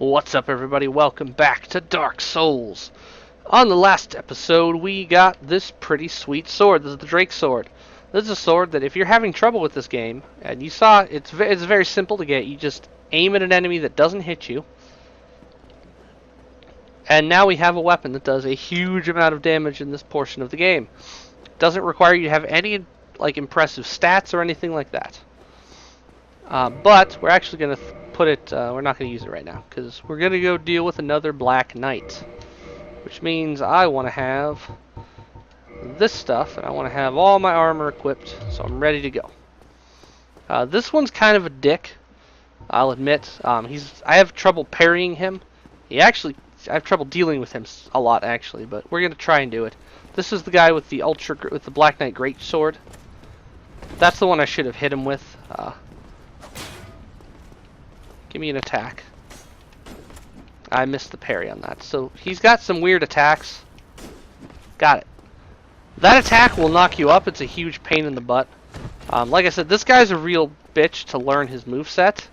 What's up, everybody? Welcome back to Dark Souls. On the last episode, we got this pretty sweet sword. This is the Drake sword. This is a sword that if you're having trouble with this game, and you saw it's very simple to get. You just aim at an enemy that doesn't hit you. And now we have a weapon that does a huge amount of damage in this portion of the game. Doesn't require you to have any impressive stats or anything like that. But we're actually going to put it, we're not going to use it right now, because we're going to go deal with another Black Knight. Which means I want to have this stuff, and I want to have all my armor equipped, so I'm ready to go. This one's kind of a dick, I'll admit. I have trouble parrying him. I have trouble dealing with him a lot, actually, but we're going to try and do it. This is the guy with the Black Knight Greatsword. That's the one I should have hit him with. Give me an attack. I missed the parry on that. So he's got some weird attacks. Got it. That attack will knock you up. It's a huge pain in the butt. Like I said, this guy's a real bitch to learn his moveset.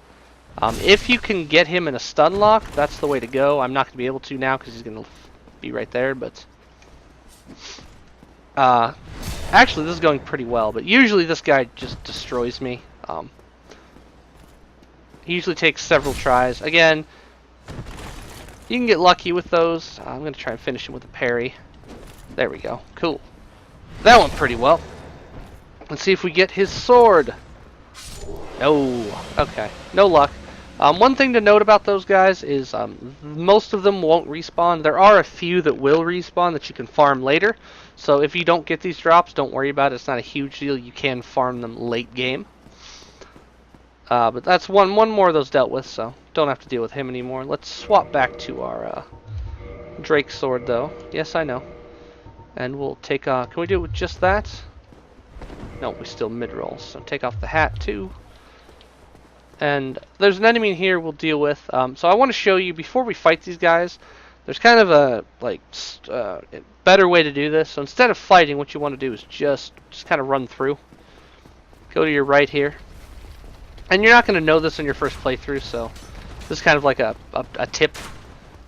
If you can get him in a stun lock, that's the way to go. I'm not going to be able to now because he's going to be right there. But actually, this is going pretty well. But usually this guy just destroys me. He usually takes several tries. Again, you can get lucky with those. I'm going to try and finish him with a parry. There we go. Cool. That went pretty well. Let's see if we get his sword. Oh, okay. No luck. One thing to note about those guys is most of them won't respawn. There are a few that will respawn that you can farm later. So if you don't get these drops, don't worry about it. It's not a huge deal. You can farm them late game. But that's one more of those dealt with, so don't have to deal with him anymore. Let's swap back to our Drake sword, though. Yes, I know. And we'll take can we do it with just that? No, we still mid-roll, so take off the hat, too. And there's an enemy in here we'll deal with. So I want to show you, before we fight these guys, there's kind of a better way to do this. So instead of fighting, what you want to do is just kind of run through. Go to your right here. And you're not going to know this in your first playthrough, so this is kind of like a tip.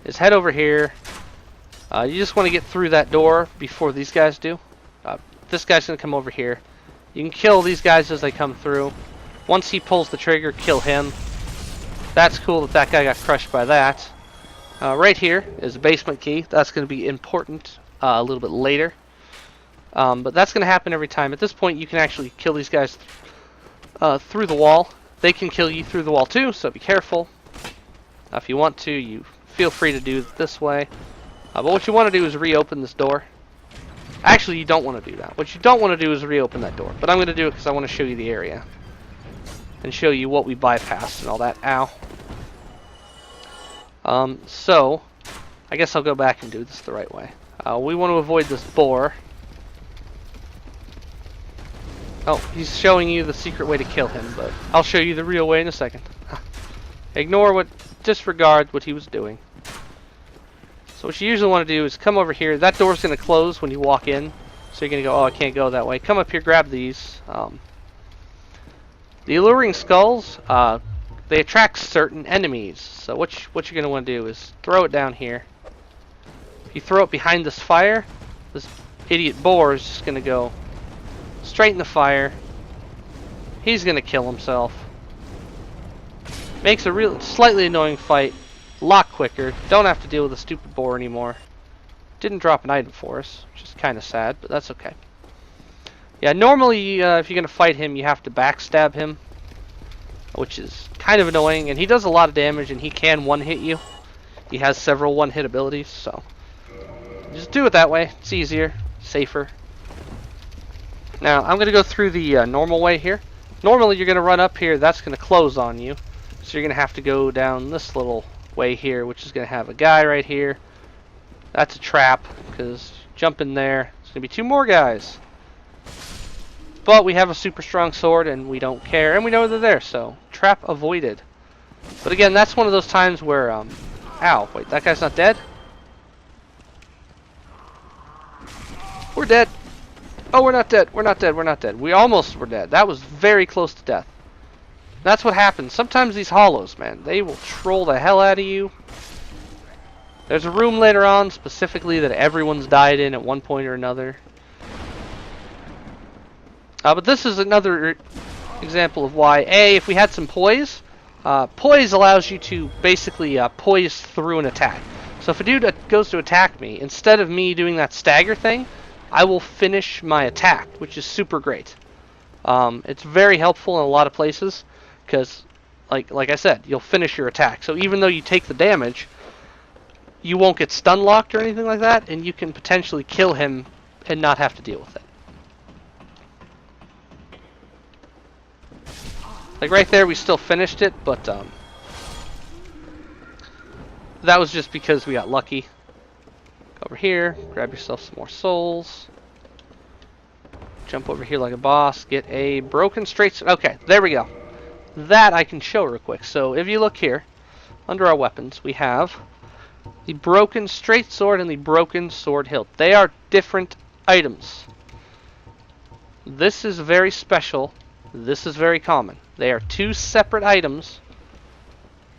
Is head over here. You just want to get through that door before these guys do. This guy's going to come over here. You can kill these guys as they come through. Once he pulls the trigger, kill him. That's cool that that guy got crushed by that. Right here is a basement key. That's going to be important a little bit later. But that's going to happen every time. At this point, you can actually kill these guys through the wall. They can kill you through the wall too, so be careful. If you want to, you feel free to do it this way. But what you want to do is reopen this door. Actually, you don't want to do that. What you don't want to do is reopen that door. But I'm going to do it because I want to show you the area. And show you what we bypassed and all that. Ow. So, I guess I'll go back and do this the right way. We want to avoid this boar. Oh, he's showing you the secret way to kill him, but I'll show you the real way in a second. Disregard what he was doing. So what you usually want to do is come over here. That door's going to close when you walk in. So you're going to go, oh, I can't go that way. Come up here, grab these. The alluring skulls, they attract certain enemies. So what you're going to want to do is throw it down here. If you throw it behind this fire, this idiot boar is just going to go straight in the fire. He's gonna kill himself. Makes a real slightly annoying fight a lot quicker. Don't have to deal with a stupid boar anymore. Didn't drop an item for us, which is kind of sad, but that's okay. Yeah, normally if you're gonna fight him, you have to backstab him, which is kind of annoying. And he does a lot of damage, and he can one-hit you. He has several one-hit abilities, so just do it that way. It's easier, safer. Now, I'm going to go through the normal way here. Normally, you're going to run up here. That's going to close on you. So you're going to have to go down this little way here, which is going to have a guy right here. That's a trap, because jump in there. There's going to be two more guys. But we have a super strong sword, and we don't care. And we know they're there, so trap avoided. But again, that's one of those times where... ow, wait, that guy's not dead? We're dead. Oh, we're not dead. We're not dead. We're not dead. We almost were dead. That was very close to death. That's what happens. Sometimes these hollows, man, they will troll the hell out of you. There's a room later on specifically that everyone's died in at one point or another. But this is another example of why, if we had some poise, poise allows you to basically poise through an attack. So if a dude goes to attack me, instead of me doing that stagger thing, I will finish my attack, which is super great. It's very helpful in a lot of places, because, like I said, you'll finish your attack. So even though you take the damage, you won't get stun locked or anything like that, and you can potentially kill him and not have to deal with it. Like right there, we still finished it, but that was just because we got lucky. Go over here, grab yourself some more souls. Jump over here like a boss, get a broken straight sword. Okay, there we go. That I can show real quick. So if you look here, under our weapons, we have the broken straight sword and the broken sword hilt. They are different items. This is very special. This is very common. They are two separate items.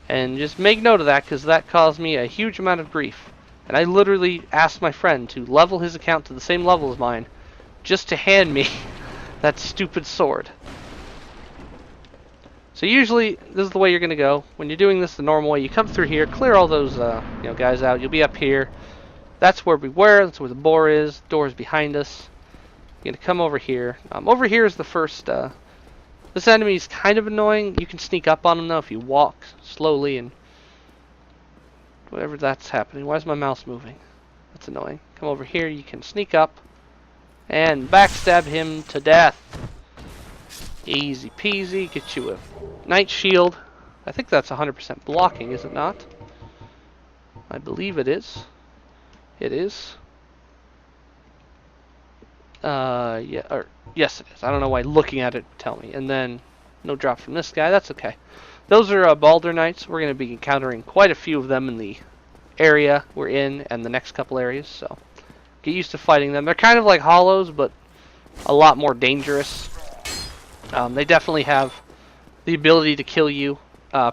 And just make note of that, because that caused me a huge amount of grief. And I literally asked my friend to level his account to the same level as mine, just to hand me that stupid sword. So usually, this is the way you're going to go. When you're doing this the normal way, you come through here, clear all those guys out. You'll be up here. That's where we were. That's where the boar is. The door is behind us. You're going to come over here. Over here is the first... this enemy is kind of annoying. You can sneak up on him, though, if you walk slowly and... whatever that's happening. Why is my mouse moving? That's annoying. Come over here. You can sneak up and backstab him to death. Easy peasy. Get you a Knight Shield. I think that's 100% blocking, is it not? I believe it is. It is. Yeah, or yes it is. I don't know why looking at it would tell me. And then no drop from this guy. That's okay. Those are Balder Knights. We're going to be encountering quite a few of them in the area we're in and the next couple areas. So get used to fighting them. They're kind of like hollows, but a lot more dangerous. They definitely have the ability to kill you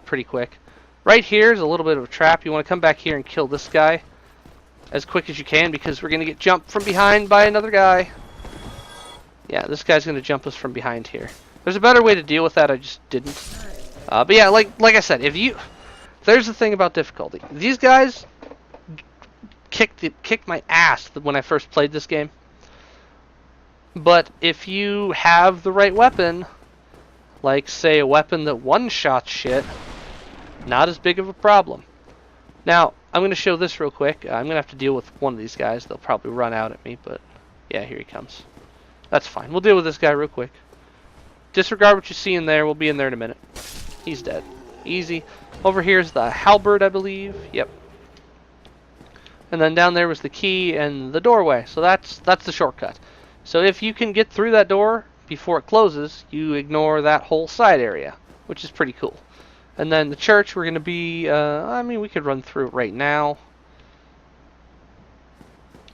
pretty quick. Right here is a little bit of a trap. You want to come back here and kill this guy as quick as you can, because we're going to get jumped from behind by another guy. Yeah, this guy's going to jump us from behind here. There's a better way to deal with that. I just didn't. But yeah, like I said, there's the thing about difficulty. These guys kicked my ass when I first played this game. But if you have the right weapon, like say a weapon that one-shots shit, not as big of a problem. Now, I'm going to show this real quick. I'm going to have to deal with one of these guys. They'll probably run out at me, but yeah, here he comes. That's fine. We'll deal with this guy real quick. Disregard what you see in there. We'll be in there in a minute. He's dead. Easy. Over here's the halberd, I believe. Yep. And then down there was the key and the doorway. So that's the shortcut. So if you can get through that door before it closes, you ignore that whole side area, which is pretty cool. And then the church, we're going to be, I mean, we could run through it right now.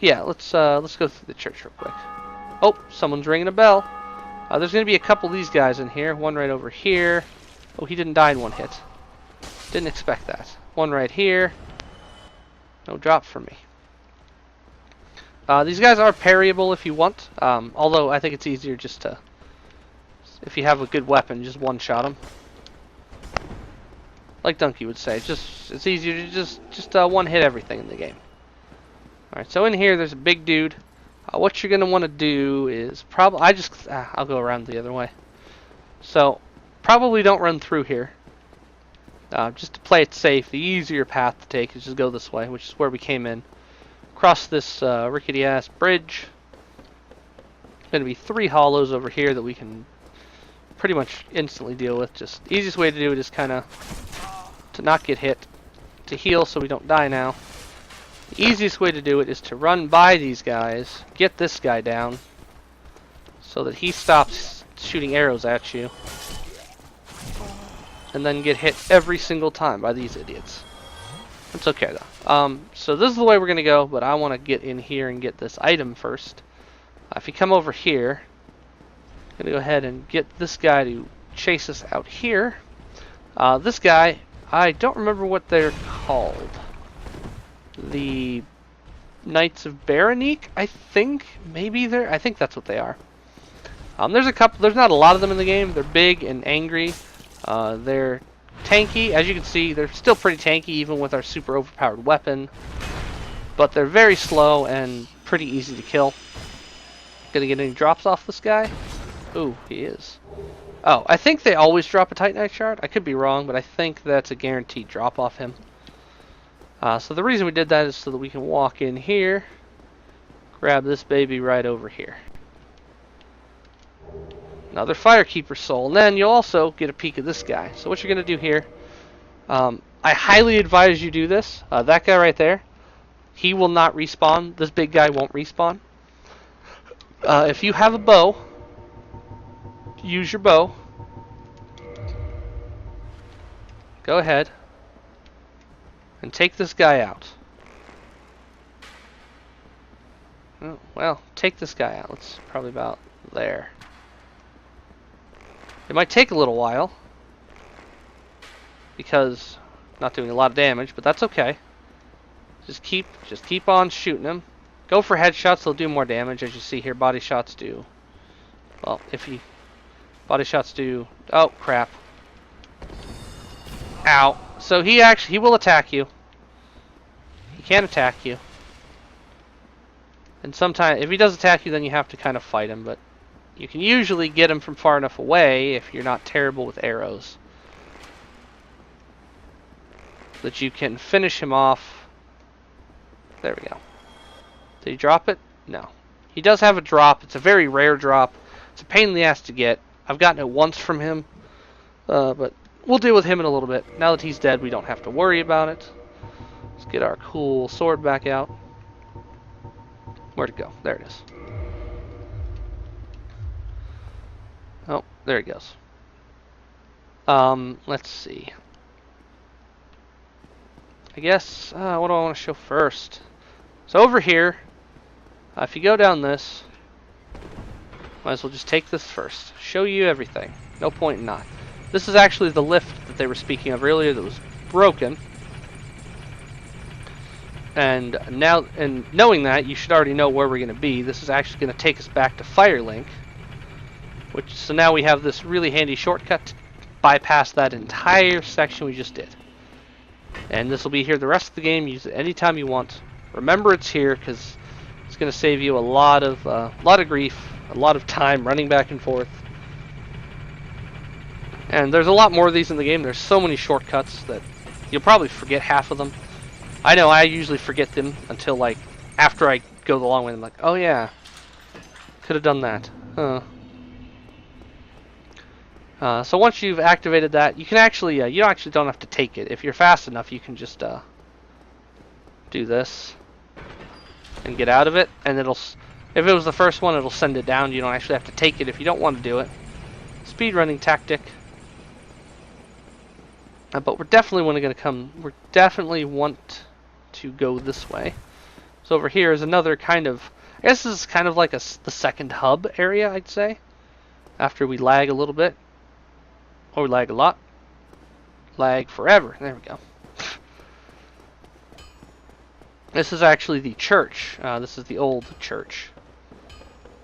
Yeah, let's go through the church real quick. Oh, someone's ringing a bell. There's going to be a couple of these guys in here. One right over here. Oh, he didn't die in one hit. Didn't expect that. One right here. No drop for me. These guys are parryable if you want. Although I think it's easier just to, if you have a good weapon, just one-shot them. Like Donkey would say, it's easier to just one-hit everything in the game. Alright, so in here there's a big dude. What you're going to want to do is probably... I'll go around the other way. So, probably don't run through here. Just to play it safe, the easier path to take is just go this way, which is where we came in. Cross this rickety-ass bridge. There's going to be 3 hollows over here that we can pretty much instantly deal with. Just the easiest way to do it is kind of to not get hit, to heal so we don't die now. The easiest way to do it is to run by these guys, get this guy down, so that he stops shooting arrows at you, and then get hit every single time by these idiots. It's okay though. So this is the way we're going to go, but I want to get in here and get this item first. If you come over here, I'm going to go ahead and get this guy to chase us out here. This guy, I don't remember what they're called. The Knights of Baronique, I think. Maybe they're. I think that's what they are. There's a couple. There's not a lot of them in the game. They're big and angry. They're tanky, as you can see. They're still pretty tanky, even with our super overpowered weapon. But they're very slow and pretty easy to kill. Gonna get any drops off this guy? Ooh, he is. Oh, I think they always drop a Titanite shard. I could be wrong, but I think that's a guaranteed drop off him. So the reason we did that is so that we can walk in here, grab this baby right over here. Another Firekeeper soul, and then you'll also get a peek of this guy. So what you're going to do here, I highly advise you do this. That guy right there, he will not respawn. This big guy won't respawn. If you have a bow, use your bow. Go ahead and take this guy out. Oh, well, take this guy out. It's probably about there. It might take a little while because not doing a lot of damage, but that's okay. Just keep on shooting him. Go for headshots; they'll do more damage, as you see here. Body shots do. Well, body shots do. Oh crap! Ow! So he will attack you. He can attack you. And sometimes, if he does attack you, then you have to kind of fight him, but you can usually get him from far enough away if you're not terrible with arrows, that you can finish him off. There we go. Did he drop it? No. He does have a drop. It's a very rare drop. It's a pain in the ass to get. I've gotten it once from him, but we'll deal with him in a little bit. Now that he's dead, we don't have to worry about it. Let's get our cool sword back out. Where'd it go? There it is. Oh, there it goes. Let's see. I guess, what do I want to show first? So over here, if you go down this, might as well just take this first. Show you everything. No point in not. This is actually the lift that they were speaking of earlier that was broken. And now, and knowing that, you should already know where we're going to be. This is actually going to take us back to Firelink. So now we have this really handy shortcut to bypass that entire section we just did. And this will be here the rest of the game. Use it anytime you want. Remember it's here because it's going to save you a lot of grief, a lot of time running back and forth. And there's a lot more of these in the game. There's so many shortcuts that you'll probably forget half of them. I know I usually forget them until like after I go the long way. I'm like, oh yeah, could have done that. Huh. So once you've activated that, you can actually, you actually don't have to take it. If you're fast enough, you can just do this and get out of it. And it'll, if it was the first one, it'll send it down. You don't actually have to take it if you don't want to do it. Speedrunning tactic. But we're definitely want to go this way. So over here is another kind of, I guess this is kind of like the second hub area, I'd say. After we lag a little bit. Or we lag a lot. Lag forever. There we go. This is actually the church. This is the old church.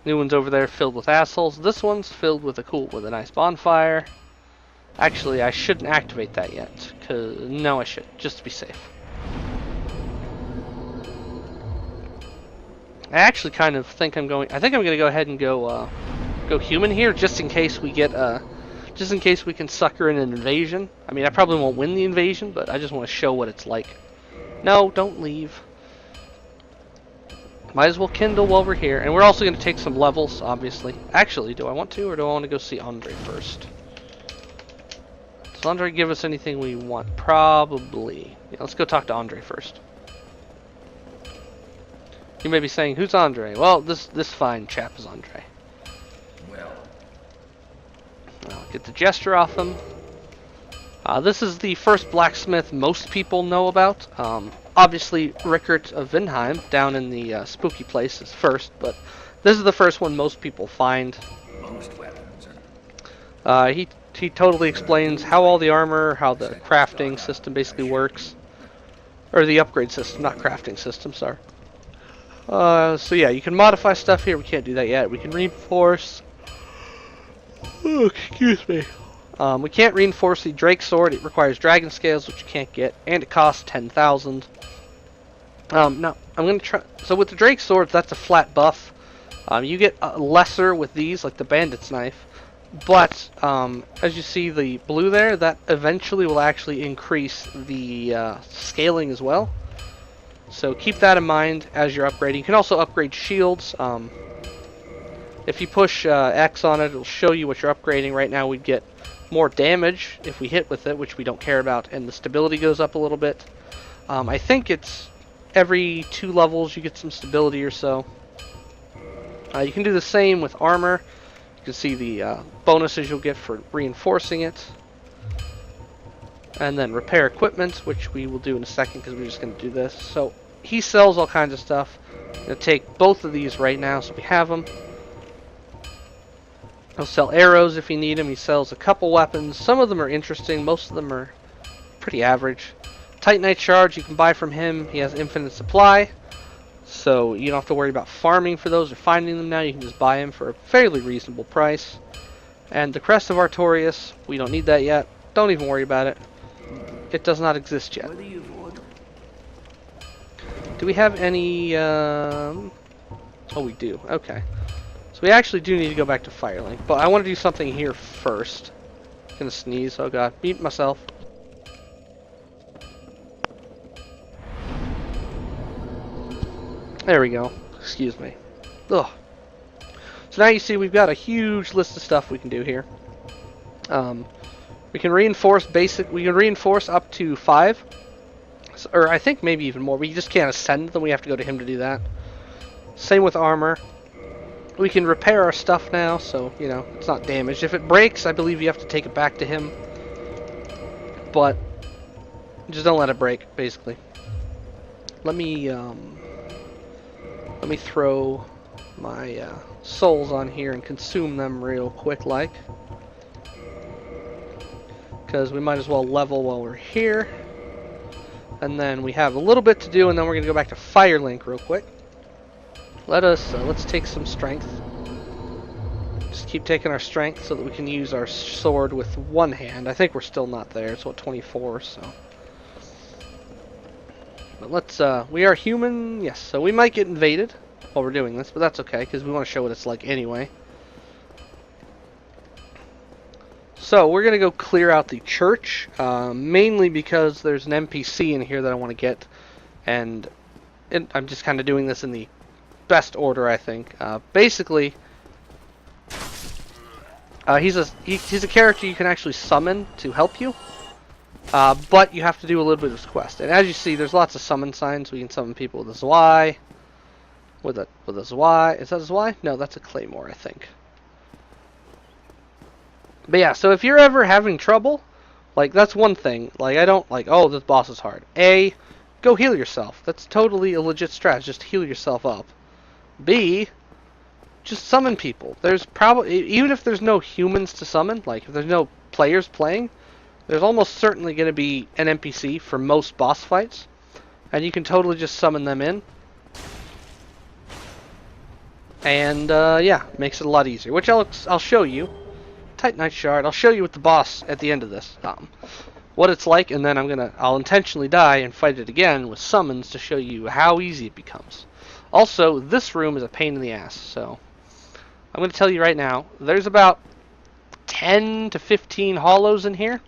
New one's over there filled with assholes. This one's filled with a nice bonfire. Actually, I shouldn't activate that yet. No, I should, just to be safe. I actually kind of think I'm going to go ahead and go human here, just in case we get just in case we can sucker in an invasion. I mean, I probably won't win the invasion, but I just want to show what it's like. No, don't leave. Might as well kindle while we're here. And we're also going to take some levels, obviously. Actually, do I want to, or do I want to go see Andre first? Does Andre give us anything we want? Probably. Yeah, let's go talk to Andre first. You may be saying, who's Andre? Well, this fine chap is Andre. I'll get the gesture off him. This is the first blacksmith most people know about. Obviously, Rickert of Vinheim, down in the spooky place, is first, but this is the first one most people find. Most weapons. he totally explains how all the armor, how the crafting system basically works. Or the upgrade system, not crafting system, sorry. So yeah, you can modify stuff here. We can't do that yet. We can reinforce. Oh, excuse me. We can't reinforce the Drake Sword. It requires Dragon Scales, which you can't get, and it costs 10,000. Now, I'm going to try... So with the Drake Swords, that's a flat buff. You get lesser with these, like the Bandit's Knife. But, as you see the blue there, that eventually will actually increase the scaling as well. So keep that in mind as you're upgrading. You can also upgrade shields. If you push X on it, it'll show you what you're upgrading. Right now we'd get more damage if we hit with it, which we don't care about, and the stability goes up a little bit. I think it's every 2 levels you get some stability or so. You can do the same with armor. You can see the bonuses you'll get for reinforcing it. And then repair equipment, which we will do in a second because we're just going to do this. So he sells all kinds of stuff. I'm going to take both of these right now so we have them. He'll sell arrows if you need them. He sells a couple weapons. Some of them are interesting. Most of them are pretty average. Titanite shards you can buy from him. He has infinite supply. So you don't have to worry about farming for those or finding them now. You can just buy them for a fairly reasonable price. And the Crest of Artorias, we don't need that yet. Don't even worry about it. It does not exist yet. Do we have any... Oh, we do. Okay. So we actually do need to go back to Firelink. But I want to do something here first. I'm gonna sneeze. Oh god. Mute myself. There we go. Excuse me. Ugh. So now you see we've got a huge list of stuff we can do here. We can reinforce we can reinforce up to 5. Or I think maybe even more. We just can't ascend them. We have to go to him to do that. Same with armor. We can repair our stuff now, so, you know, it's not damaged. If it breaks, I believe you have to take it back to him. But just don't let it break, basically. Let me throw my souls on here and consume them real quick, like. Because we might as well level while we're here. And then we have a little bit to do, and then we're going to go back to Firelink real quick. Let's take some strength. Just keep taking our strength so that we can use our sword with one hand. I think we're still not there. It's what, 24, so. But let's, we are human, yes, so we might get invaded while we're doing this, but that's okay, because we want to show what it's like anyway. So, we're going to go clear out the church, mainly because there's an NPC in here that I want to get, and I'm just kind of doing this in the best order, I think. Basically, he's a character you can actually summon to help you. But you have to do a little bit of this quest. And as you see, there's lots of summon signs. We can summon people with a Zwei. With a Zwei. Is that a Zwei? No, that's a Claymore, I think. But yeah, so if you're ever having trouble, like, that's one thing. Like, I don't, like, oh, this boss is hard. A, go heal yourself. That's totally a legit strat. Just heal yourself up. B, just summon people. There's probably, even if there's no humans to summon, like, if there's no players playing, there's almost certainly going to be an NPC for most boss fights, and you can totally just summon them in. And yeah, makes it a lot easier. Which I'll show you. Titanite shard. I'll show you with the boss at the end of this, what it's like, and then I'll intentionally die and fight it again with summons to show you how easy it becomes. Also, this room is a pain in the ass, so I'm going to tell you right now. There's about 10 to 15 hollows in here.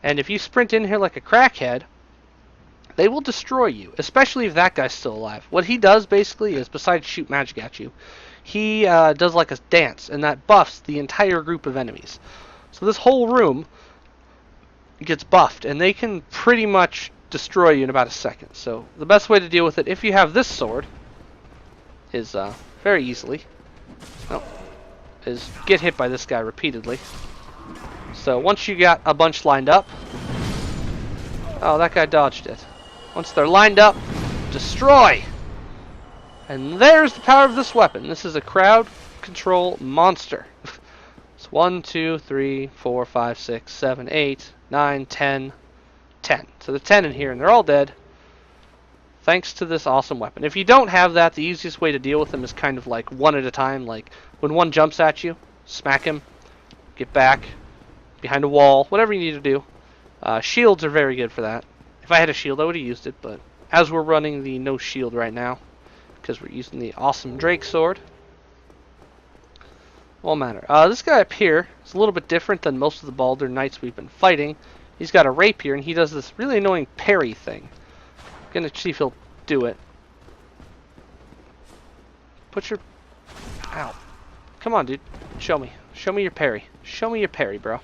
And if you sprint in here like a crackhead, they will destroy you, especially if that guy's still alive. What he does, basically, is, besides shoot magic at you, he does like a dance, and that buffs the entire group of enemies. So this whole room gets buffed, and they can pretty much destroy you in about a second. So the best way to deal with it, if you have this sword, is very easily, is get hit by this guy repeatedly. So once you got a bunch lined up, oh, that guy dodged it. Once they're lined up, destroy! And there's the power of this weapon. This is a crowd control monster. It's 1, 2, 3, 4, 5, 6, 7, 8, 9, 10, 10. So there's 10 in here, and they're all dead. Thanks to this awesome weapon. If you don't have that, the easiest way to deal with them is kind of like one at a time. Like when one jumps at you, smack him, get back, behind a wall, whatever you need to do. Shields are very good for that. If I had a shield, I would have used it, but as we're running the no shield right now, because we're using the awesome Drake sword, won't matter. This guy up here is a little bit different than most of the Baldur Knights we've been fighting. He's got a rapier, and he does this really annoying parry thing. I'm gonna see if he'll do it. Put your... Ow. Come on, dude. Show me. Show me your parry. Show me your parry, bro.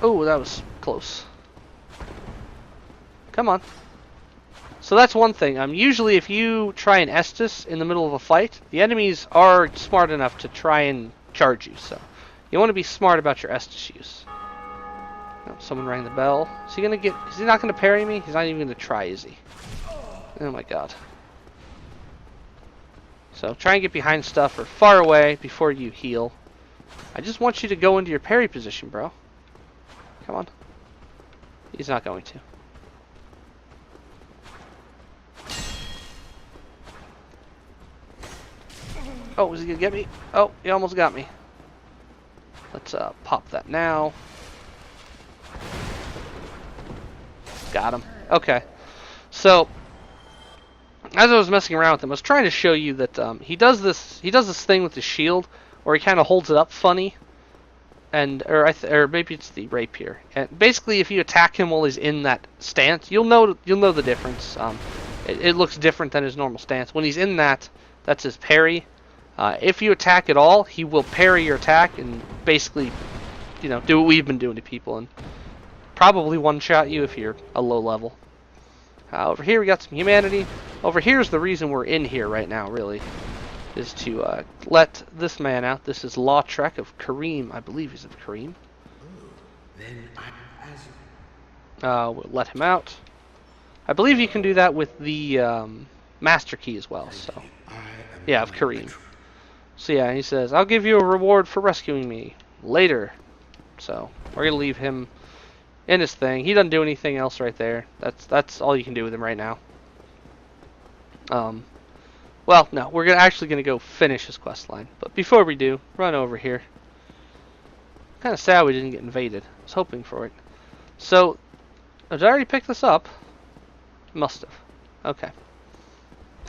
Oh, that was close. Come on. So that's one thing. Usually if you try and Estus in the middle of a fight, the enemies are smart enough to try and charge you. So you want to be smart about your Estus use. Oh, someone rang the bell. Is he gonna get? Is he not gonna parry me? He's not even gonna try, is he? Oh my god. So try and get behind stuff or far away before you heal. I just want you to go into your parry position, bro. Come on. He's not going to. Oh, is he gonna get me? Oh, he almost got me. Let's pop that now. Got him. Okay. So, as I was messing around with him, I was trying to show you that he does this thing with the shield, where he kind of holds it up funny, or maybe it's the rapier. And basically, if you attack him while he's in that stance, you'll know the difference. It looks different than his normal stance. When he's in that, that's his parry. If you attack at all, he will parry your attack and basically, do what we've been doing to people and probably one-shot you if you're a low level. Over here we got some humanity. Over here's the reason we're in here right now, really, is to let this man out. This is Lautrec of Kareem. I believe he's of Kareem. We'll let him out. I believe you can do that with the master key as well. So, yeah, of Kareem. So yeah, he says, I'll give you a reward for rescuing me later. So we're gonna leave him in his thing. He doesn't do anything else right there. That's all you can do with him right now. Well, no, we're actually gonna go finish his quest line. But before we do, run over here. Kind of sad we didn't get invaded. I was hoping for it. So, did I already pick this up? Must have. Okay.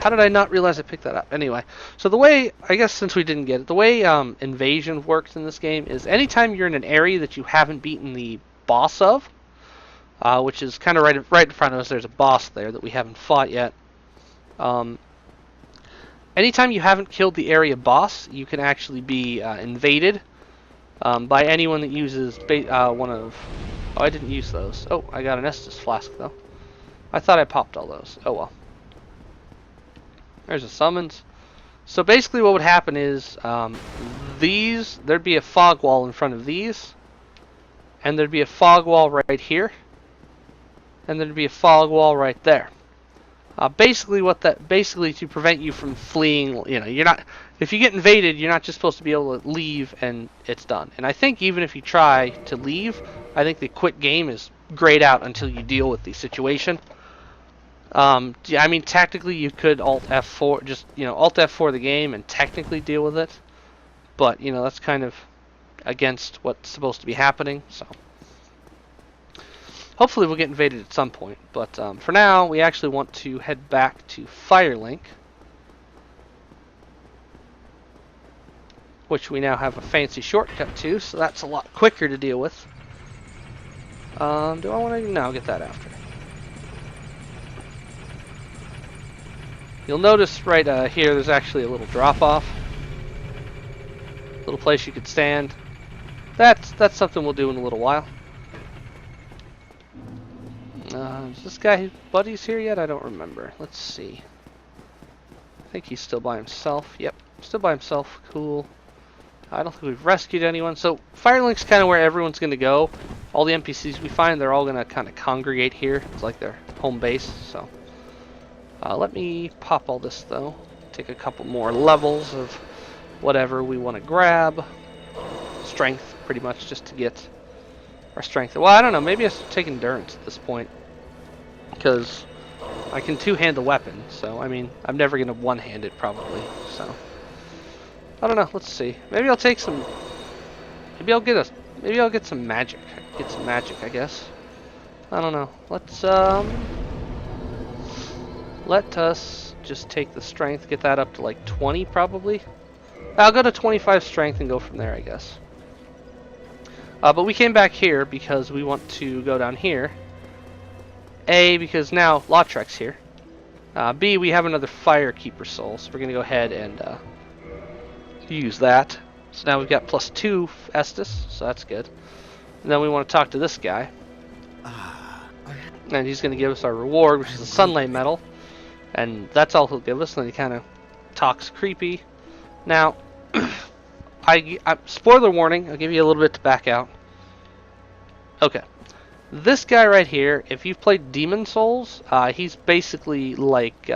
How did I not realize I picked that up? Anyway, so the way, I guess since we didn't get it, the way invasion works in this game is anytime you're in an area that you haven't beaten the boss of, which is kind of right in front of us, there's a boss there that we haven't fought yet. Anytime you haven't killed the area boss, you can actually be invaded by anyone that uses one of... Oh, I didn't use those. Oh, I got an Estus flask, though. I thought I popped all those. Oh, well. There's a summons. So basically what would happen is there'd be a fog wall in front of these, and there'd be a fog wall right here, and there'd be a fog wall right there. Basically to prevent you from fleeing, you're not, if you get invaded, you're not just supposed to be able to leave and it's done. And I think even if you try to leave, I think the quit game is grayed out until you deal with the situation. I mean, technically you could Alt F4, just, Alt F4 the game and technically deal with it. But, that's kind of against what's supposed to be happening, so. Hopefully we'll get invaded at some point. But for now, we actually want to head back to Firelink, which we now have a fancy shortcut to, so that's a lot quicker to deal with. Do I want to? No, I'll get that after. You'll notice right here there's actually a little drop-off. Little place you could stand. That's something we'll do in a little while. Is this guy, his buddy's here yet? I don't remember. Let's see. I think he's still by himself. Yep, still by himself. Cool. I don't think we've rescued anyone. So Firelink's kind of where everyone's going to go. All the NPCs we find, they're all going to kind of congregate here. It's like their home base. So let me pop all this though. Take a couple more levels of whatever we want to grab. Strength, pretty much, just to get our strength. Well, I don't know. Maybe I should take endurance at this point, because I can two-hand the weapon. So I mean, I'm never gonna one-hand it probably. So I don't know. Let's see. Maybe I'll take some. Maybe I'll get some magic. Get some magic, I guess. I don't know. Let us just take the strength, get that up to like 20 probably. I'll go to 25 strength and go from there, I guess. But we came back here because we want to go down here. A, because now Lautrec's here. B, we have another Firekeeper soul, so we're going to go ahead and use that. So now we've got +2 Estus, so that's good. And then we want to talk to this guy. And he's going to give us our reward, which is the Sunlight Medal. And that's all he'll give us. And then he kind of talks creepy. Now, spoiler warning, I'll give you a little bit to back out. Okay. This guy right here, if you've played Demon Souls, he's basically like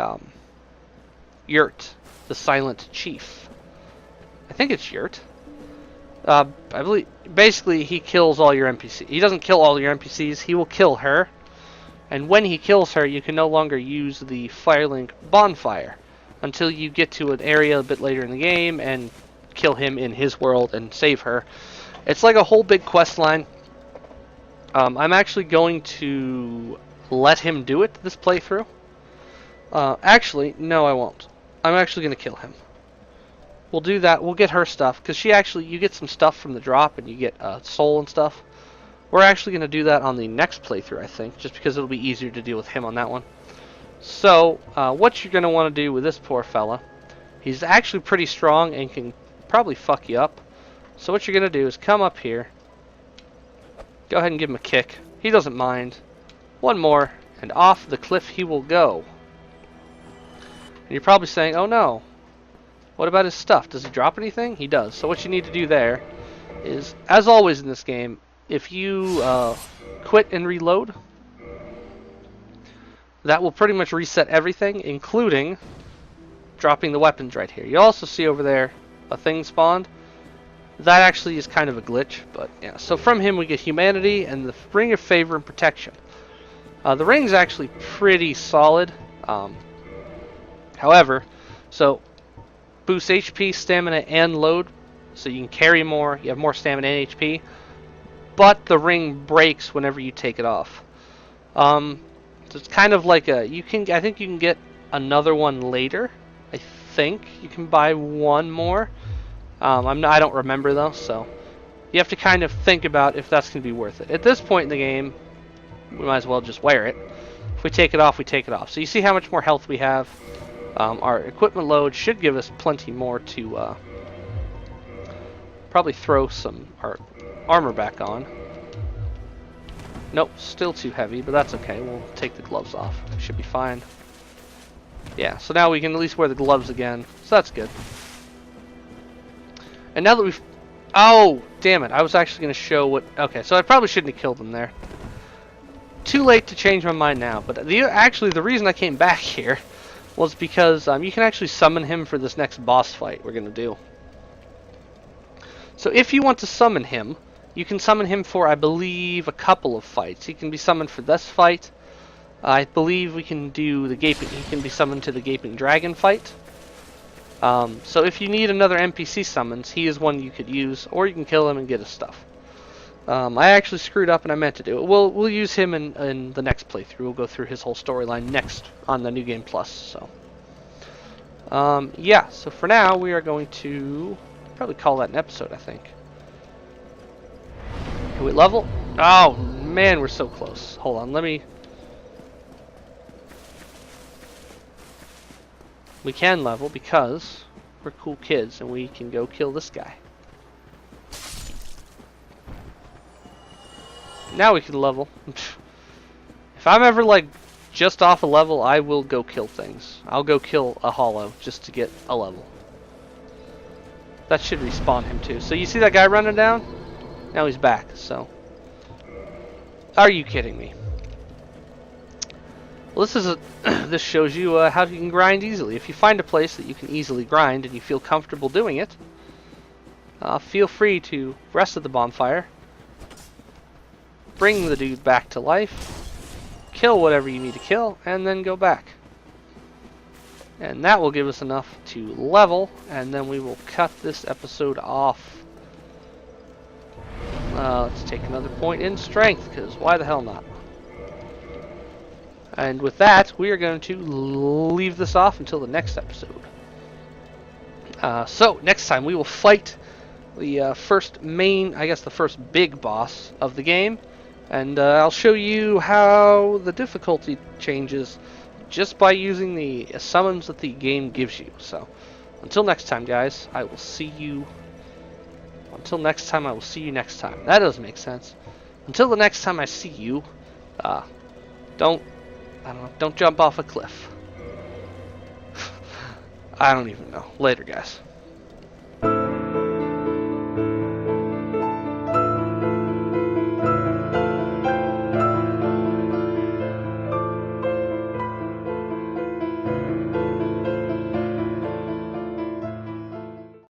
Yurt, the Silent Chief. I think it's Yurt. I believe, basically, he kills all your NPCs. He doesn't kill all your NPCs, he will kill her. And when he kills her, you can no longer use the Firelink Bonfire until you get to an area a bit later in the game and kill him in his world and save her. It's like a whole big quest line. I'm actually going to let him do it this playthrough. Actually, no, I won't. I'm actually going to kill him. We'll do that. We'll get her stuff, because you get some stuff from the drop, and you get soul and stuff. We're actually going to do that on the next playthrough, I think, just because it'll be easier to deal with him on that one. So, what you're going to want to do with this poor fella, he's actually pretty strong and can probably fuck you up. So what you're going to do is come up here, go ahead and give him a kick. He doesn't mind. One more, and off the cliff he will go. And you're probably saying, oh no, what about his stuff? Does he drop anything? He does. So what you need to do there is, as always in this game, if you quit and reload, that will pretty much reset everything, including dropping the weapons right here. You also see over there a thing spawned. That actually is kind of a glitch, but yeah. So from him we get humanity and the Ring of Favor and Protection. The ring's actually pretty solid. However, so boosts HP, stamina, and load, so you can carry more. You have more stamina and HP. But the ring breaks whenever you take it off. So it's kind of like I think you can get another one later. I think you can buy one more. I don't remember though, so you have to kind of think about if that's going to be worth it. At this point in the game, we might as well just wear it. If we take it off, we take it off. So you see how much more health we have. Our equipment load should give us plenty more to probably throw our armor back on. Nope, still too heavy, but that's okay. We'll take the gloves off. Should be fine. Yeah, so now we can at least wear the gloves again, so that's good. And now that we've... Oh, damn it. I was actually going to show what... Okay, so I probably shouldn't have killed him there. Too late to change my mind now. But actually, the reason I came back here was because you can actually summon him for this next boss fight we're going to do. So if you want to summon him, you can summon him for, I believe, a couple of fights. He can be summoned for this fight. I believe we can do the Gaping... He can be summoned to the Gaping Dragon fight. So if you need another NPC summons, he is one you could use, or you can kill him and get his stuff. I actually screwed up and I meant to do it. We'll use him in the next playthrough. We'll go through his whole storyline next on the New Game Plus. So yeah, so for now we are going to probably call that an episode, I think. Can we level? Oh man, we're so close. Hold on, we can level because we're cool kids and we can go kill this guy. Now we can level. If I'm ever like just off a level, I will go kill things. I'll go kill a hollow just to get a level. That should respawn him too. So you see that guy running down? Now he's back, so. Are you kidding me? Well, this shows you how you can grind easily. If you find a place that you can easily grind and you feel comfortable doing it, feel free to rest at the bonfire, bring the dude back to life, kill whatever you need to kill, and then go back. And that will give us enough to level, and then we will cut this episode off. Let's take another point in strength, because why the hell not? And with that, we are going to leave this off until the next episode. So, next time we will fight the first main, I guess the first big boss of the game. And I'll show you how the difficulty changes just by using the summons that the game gives you. So, until next time, guys, I will see you. Until next time, I will see you next time. That doesn't make sense. Until the next time I see you, don't jump off a cliff. I don't even know. Later, guys.